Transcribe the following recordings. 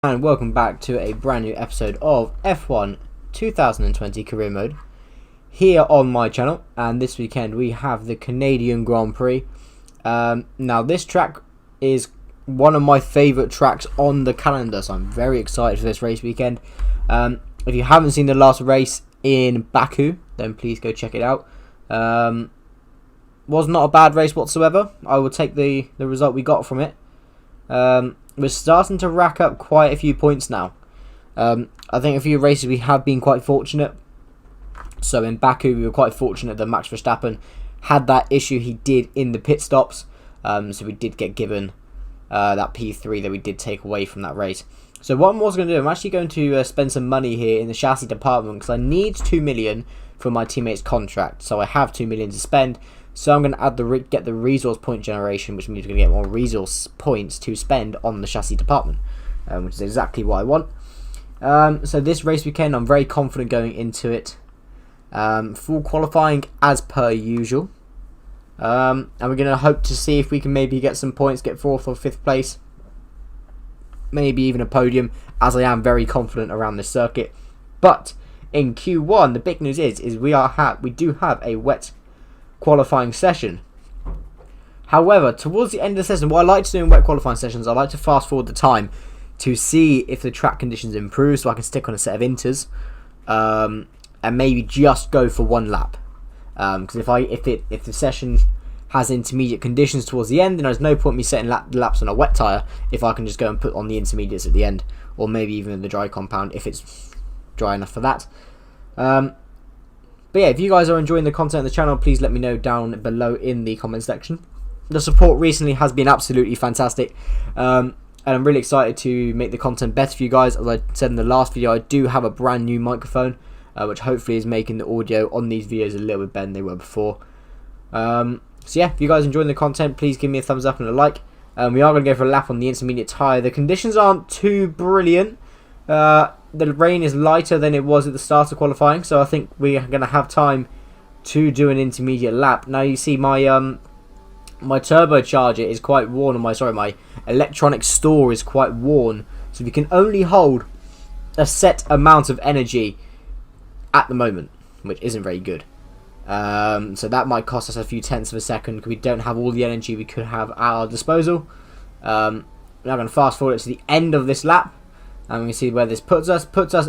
And welcome back to a brand new episode of F1 2020 Career Mode here on my channel. And this weekend we have the Canadian Grand Prix. Now this track is one of my favourite tracks on the calendar, so I'm very excited for this race weekend. If you haven't seen the last race in Baku, then please go check it out. Was not a bad race whatsoever. I will take the result we got from it. We're starting to rack up quite a few points now. I think a few races we have been quite fortunate. So in Baku we were quite fortunate that Max Verstappen had that issue he did in the pit stops. So we did get given that P3 that we did take away from that race. So what I'm also going to do, I'm actually going to spend some money here in the chassis department because I need 2 million for my teammate's contract. So I have 2 million to spend. So I'm going to add get the resource point generation, which means we're going to get more resource points to spend on the chassis department, which is exactly what I want. So this race weekend, I'm very confident going into it. Full qualifying as per usual. And we're going to hope to see if we can maybe get some points, get 4th or 5th place. Maybe even a podium, as I am very confident around this circuit. But in Q1, the big news is we do have a wet qualifying session. However, towards the end of the session, what I like to do in wet qualifying sessions, I like to fast forward the time to see if the track conditions improve, so I can stick on a set of inters, and maybe just go for one lap. Because if the session has intermediate conditions towards the end, then there's no point me setting laps on a wet tyre if I can just go and put on the intermediates at the end, or maybe even in the dry compound if it's dry enough for that. But yeah, if you guys are enjoying the content of the channel, please let me know down below in the comment section. The support recently has been absolutely fantastic. And I'm really excited to make the content better for you guys. As I said in the last video, I do have a brand new microphone, which hopefully is making the audio on these videos a little bit better than they were before. So yeah, if you guys are enjoying the content, please give me a thumbs up and a like. We are going to go for a lap on the intermediate tyre. The conditions aren't too brilliant. The rain is lighter than it was at the start of qualifying, so I think we are going to have time to do an intermediate lap. Now you see my my turbocharger is quite worn, and my electronic store is quite worn, so we can only hold a set amount of energy at the moment, which isn't very good. So that might cost us a few tenths of a second because we don't have all the energy we could have at our disposal. We're now going to fast forward it to the end of this lap. And we can see where this puts us. Puts us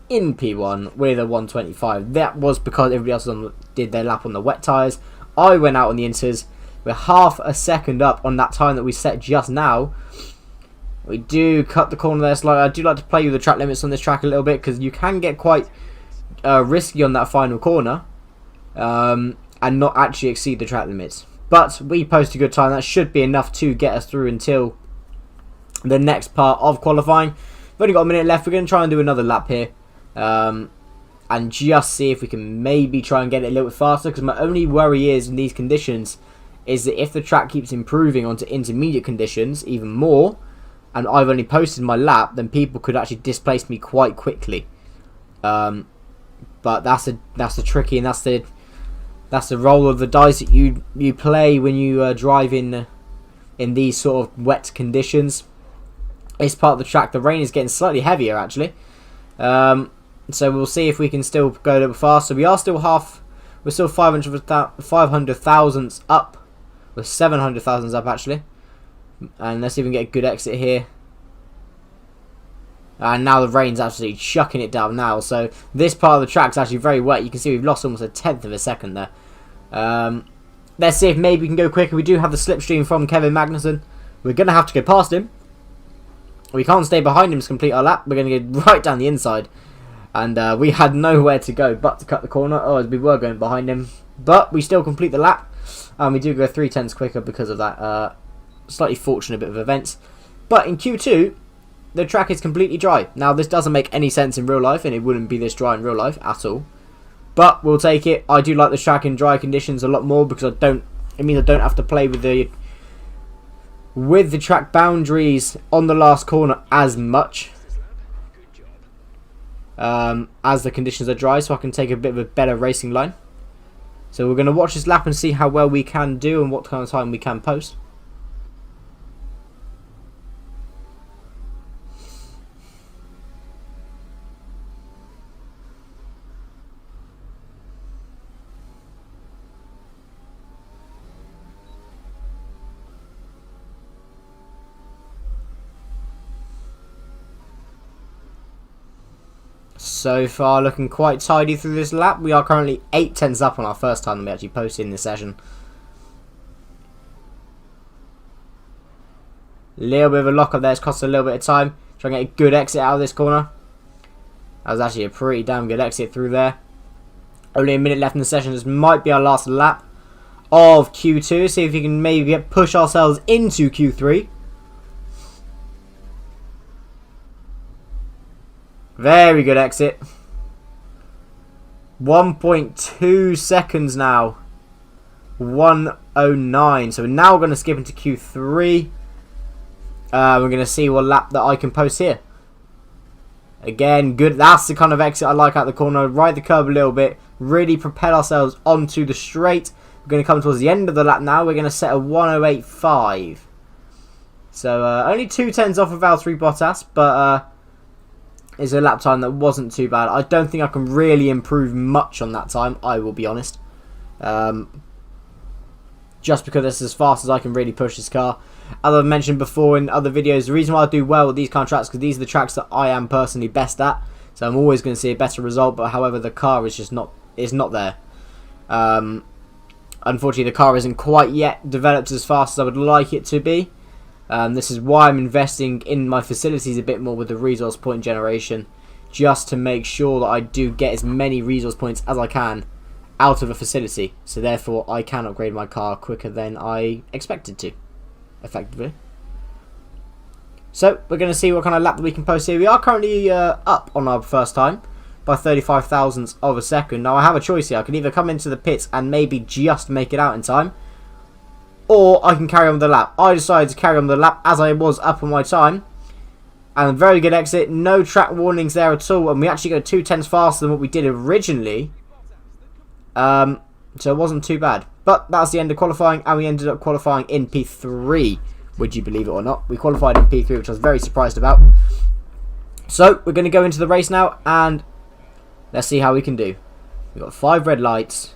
in P1 with a 125. That was because everybody else did their lap on the wet tyres. I went out on the inters. We're half a second up on that time that we set just now. We do cut the corner there slightly. I do like to play with the track limits on this track a little bit because you can get quite risky on that final corner and not actually exceed the track limits. But we posted a good time. That should be enough to get us through until the next part of qualifying. We've only got a minute left. We're going to try and do another lap here and just see if we can maybe try and get it a little bit faster, because my only worry is in these conditions is that if the track keeps improving onto intermediate conditions even more and I've only posted my lap, then people could actually displace me quite quickly. But that's the tricky, and that's the roll of the dice that you play when you drive in these sort of wet conditions. It's part of the track. The rain is getting slightly heavier actually, so we'll see if we can still go a little faster. We are still we're still 500 thousandths up. We're 700 thousandths up actually, and let's see if we can get a good exit here. And now the rain's absolutely chucking it down now, so this part of the track's actually very wet. You can see we've lost almost a tenth of a second there. Let's see if maybe we can go quicker. We do have the slipstream from Kevin Magnussen. We're going to have to go past him. We can't stay behind him to complete our lap. We're going to go right down the inside. And we had nowhere to go but to cut the corner. Oh, we were going behind him. But we still complete the lap. And we do go 3/10 quicker because of that slightly fortunate bit of events. But in Q2, the track is completely dry. Now, this doesn't make any sense in real life, and it wouldn't be this dry in real life at all. But we'll take it. I do like the track in dry conditions a lot more because it means I don't have to play with the track boundaries on the last corner as much as the conditions are dry, so I can take a bit of a better racing line. So we're going to watch this lap and see how well we can do and what kind of time we can post. So far, looking quite tidy through this lap. We are currently 8 tenths up on our first time that we actually posted in this session. Little bit of a lock up there. It's cost a little bit of time. Trying to get a good exit out of this corner. That was actually a pretty damn good exit through there. Only a minute left in the session. This might be our last lap of Q2. See if we can maybe push ourselves into Q3. Very good exit. 1.2 seconds now. 1:09. So we're now going to skip into Q3. We're going to see what lap that I can post here. Again, good. That's the kind of exit I like out the corner. Ride the curb a little bit. Really propel ourselves onto the straight. We're going to come towards the end of the lap now. We're going to set a 1:08.5. So only 2 tenths off of Valtteri Bottas, but it's a lap time that wasn't too bad. I don't think I can really improve much on that time, I will be honest. Just because it's as fast as I can really push this car. As I've mentioned before in other videos, the reason why I do well with these kind of tracks because these are the tracks that I am personally best at. So I'm always going to see a better result, but however the car is just not there. Unfortunately the car isn't quite yet developed as fast as I would like it to be. This is why I'm investing in my facilities a bit more with the resource point generation, just to make sure that I do get as many resource points as I can out of a facility, so therefore I can upgrade my car quicker than I expected to, effectively. So we're going to see what kind of lap that we can post here. We are currently up on our first time by 35 thousandths of a second. Now I have a choice here. I can either come into the pits and maybe just make it out in time, or I can carry on with the lap. I decided to carry on with the lap as I was up on my time. And a very good exit. No track warnings there at all. And we actually go 2 tenths faster than what we did originally. So it wasn't too bad. But that's the end of qualifying. And we ended up qualifying in P3. Would you believe it or not? We qualified in P3, which I was very surprised about. So we're going to go into the race now. And let's see how we can do. We've got 5 red lights.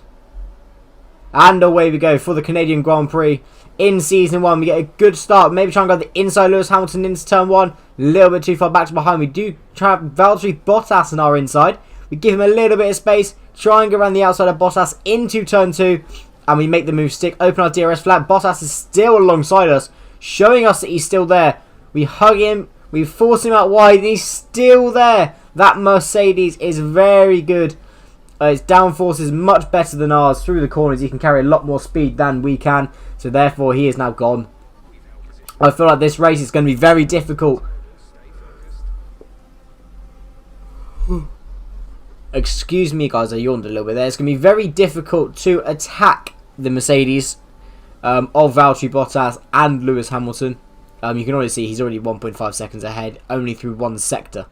And away we go for the Canadian Grand Prix. In Season 1, we get a good start. Maybe try and go the inside Lewis Hamilton into Turn 1. A little bit too far back to behind. We do try have Valtteri Bottas on our inside. We give him a little bit of space. Try and go around the outside of Bottas into Turn 2. And we make the move stick. Open our DRS flat. Bottas is still alongside us, showing us that he's still there. We hug him. We force him out wide. And he's still there. That Mercedes is very good. His downforce is much better than ours through the corners. He can carry a lot more speed than we can. So therefore he is now gone. I feel like this race is going to be very difficult. Excuse me guys, I yawned a little bit there. It's going to be very difficult to attack the Mercedes of Valtteri Bottas and Lewis Hamilton. You can already see he's already 1.5 seconds ahead, only through one sector.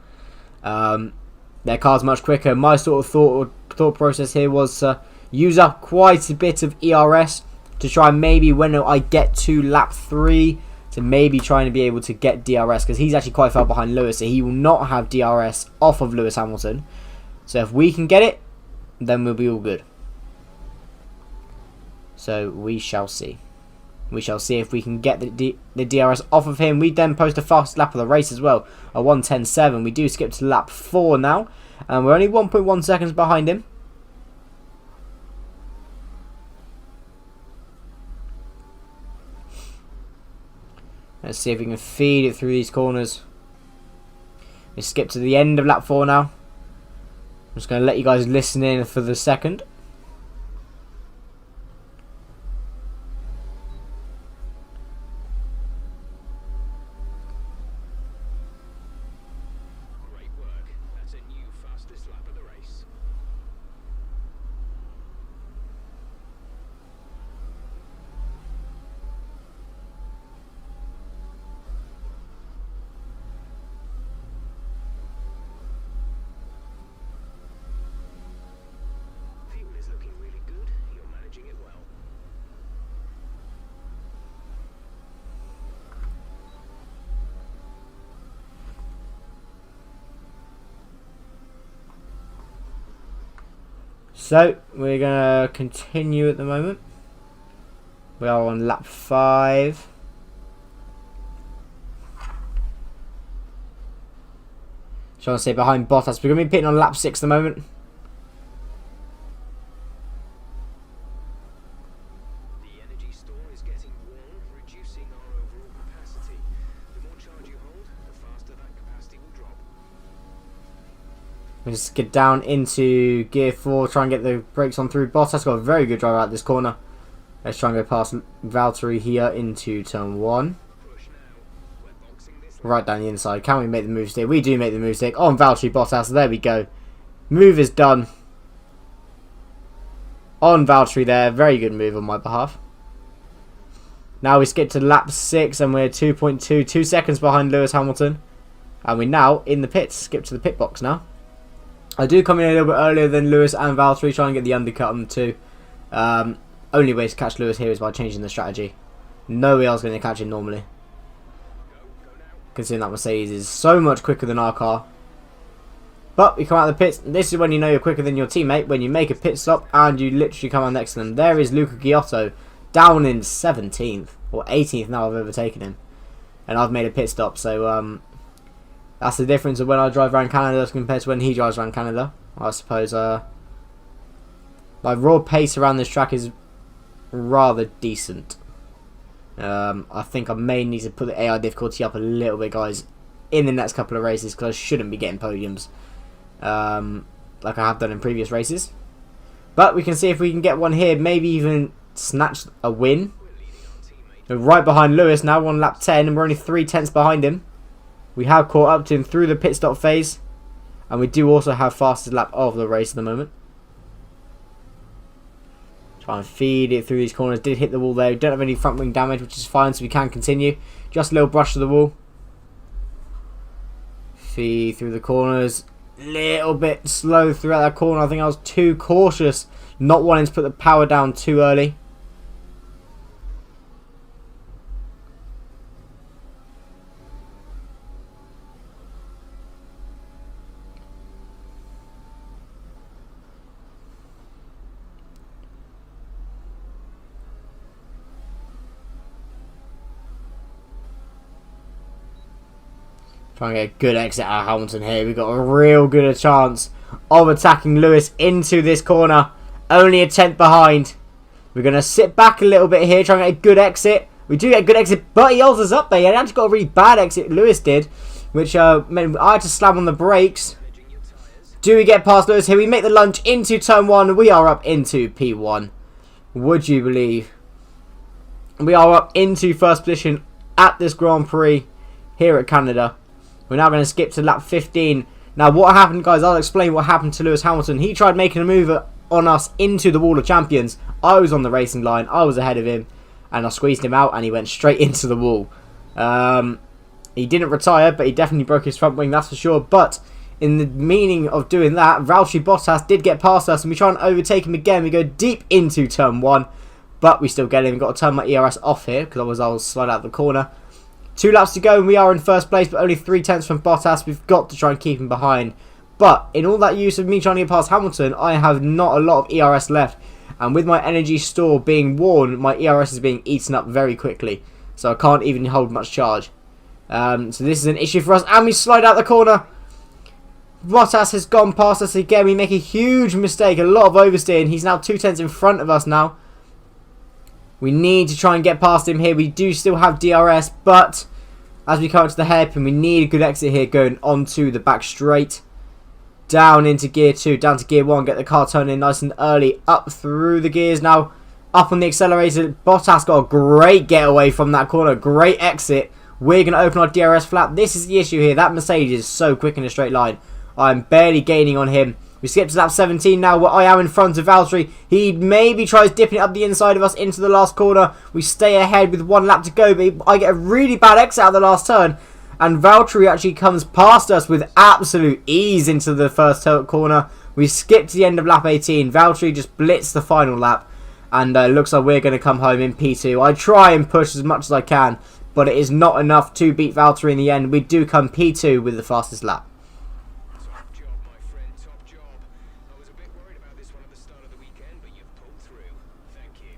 Their car's much quicker. My sort of thought process here was to use up quite a bit of ERS to try maybe when I get to lap 3 to maybe trying to be able to get DRS, because he's actually quite far behind Lewis, so he will not have DRS off of Lewis Hamilton. So if we can get it, then we'll be all good. So we shall see. We shall see if we can get the DRS off of him. We then post a fast lap of the race as well, a 1:10.7. We do skip to lap 4 now, and we're only 1.1 seconds behind him. Let's see if we can feed it through these corners. We skip to the end of lap 4 now. I'm just going to let you guys listen in for the second. So, we're going to continue at the moment. We are on lap 5. Trying to stay behind Bottas. We're going to be pitting on lap 6 at the moment. The energy store is getting warm, reducing our overall capacity. The more charge you hold, the faster that capacity will drop. We just get down into gear 4, try and get the brakes on through. Bottas got a very good drive out this corner. Let's try and go past Valtteri here into turn 1. Right down the inside. Can we make the move stick? We do make the move stick. On Valtteri Bottas. There we go. Move is done. On Valtteri there. Very good move on my behalf. Now we skip to lap 6 and we're 2 seconds behind Lewis Hamilton. And we're now in the pits. Skip to the pit box now. I do come in a little bit earlier than Lewis and Valtteri. Trying to get the undercut on the two. Only way to catch Lewis here is by changing the strategy. No way else going to catch him normally. Considering that Mercedes is so much quicker than our car. But we come out of the pits. This is when you know you're quicker than your teammate. When you make a pit stop and you literally come on next to them. There is Luca Giotto down in 17th. Or 18th now I've overtaken him. And I've made a pit stop. So that's the difference of when I drive around Canada compared to when he drives around Canada. I suppose my raw pace around this track is rather decent. I think I may need to put the AI difficulty up a little bit, guys, in the next couple of races, because I shouldn't be getting podiums like I have done in previous races. But we can see if we can get one here, maybe even snatch a win. We're right behind Lewis now, on lap 10, and we're only 3/10 behind him. We have caught up to him through the pit stop phase, and we do also have fastest lap of the race at the moment. Try and feed it through these corners. Did hit the wall there. Don't have any front wing damage, which is fine, so we can continue. Just a little brush to the wall. Feed through the corners. Little bit slow throughout that corner. I think I was too cautious, not wanting to put the power down too early. Trying to get a good exit out of Hamilton here. We've got a real good chance of attacking Lewis into this corner. Only a 10th behind. We're going to sit back a little bit here, trying to get a good exit. We do get a good exit, but he holds us up there. He actually got a really bad exit, Lewis did, which meant I had to slam on the brakes. Do we get past Lewis here? We make the lunge into turn 1. We are up into P1. Would you believe? We are up into first position at this Grand Prix here at Canada. We're now going to skip to lap 15. Now, what happened, guys? I'll explain what happened to Lewis Hamilton. He tried making a move on us into the Wall of Champions. I was on the racing line. I was ahead of him. And I squeezed him out, and he went straight into the wall. He didn't retire, but he definitely broke his front wing, that's for sure. But in the meaning of doing that, Valtteri Bottas did get past us, and we try and overtake him again. We go deep into turn 1, but we still get him. We've got to turn my ERS off here, because otherwise I'll slide out the corner. 2 laps to go and we are in first place, but only 3/10 from Bottas. We've got to try and keep him behind. But in all that use of me trying to get past Hamilton, I have not a lot of ERS left. And with my energy store being worn, my ERS is being eaten up very quickly. So I can't even hold much charge. So this is an issue for us. And we slide out the corner. Bottas has gone past us again. We make a huge mistake, a lot of oversteering. He's now 2/10 in front of us now. We need to try and get past him here. We do still have DRS, but as we come to the hairpin, we need a good exit here going onto the back straight. Down into gear 2, down to gear 1. Get the car turning nice and early. Up through the gears now. Up on the accelerator. Bottas got a great getaway from that corner. Great exit. We're going to open our DRS flap. This is the issue here. That Mercedes is so quick in a straight line. I'm barely gaining on him. We skip to lap 17 now, where I am in front of Valtteri. He maybe tries dipping it up the inside of us into the last corner. We stay ahead with 1 lap to go, but I get a really bad exit out of the last turn. And Valtteri actually comes past us with absolute ease into the first corner. We skip to the end of lap 18. Valtteri just blitzed the final lap. And looks like we're going to come home in P2. I try and push as much as I can, but it is not enough to beat Valtteri in the end. We do come P2 with the fastest lap. Top job, my friend, top job. I was a bit worried about this one at the start of the weekend, but you've pulled through. Thank you.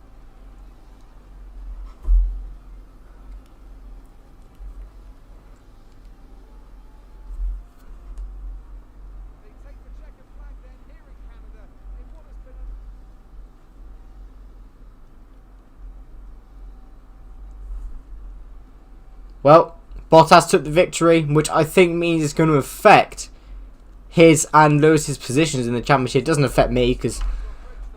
Well, Bottas took the victory, which I think means it's going to affect his and Lewis's positions in the championship. It doesn't affect me because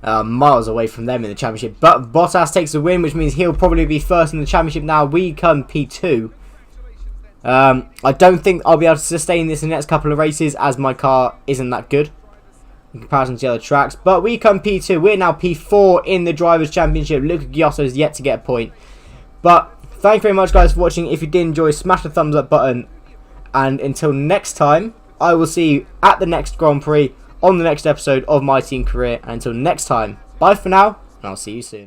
miles away from them in the championship. But Bottas takes the win, which means he'll probably be first in the championship now. We come P2. I don't think I'll be able to sustain this in the next couple of races as my car isn't that good in comparison to the other tracks. But we come P2. We're now P4 in the Drivers' Championship. Luca Giotto is yet to get a point. But thank you very much, guys, for watching. If you did enjoy, smash the thumbs up button. And until next time, I will see you at the next Grand Prix on the next episode of My Team Career. And until next time, bye for now, and I'll see you soon.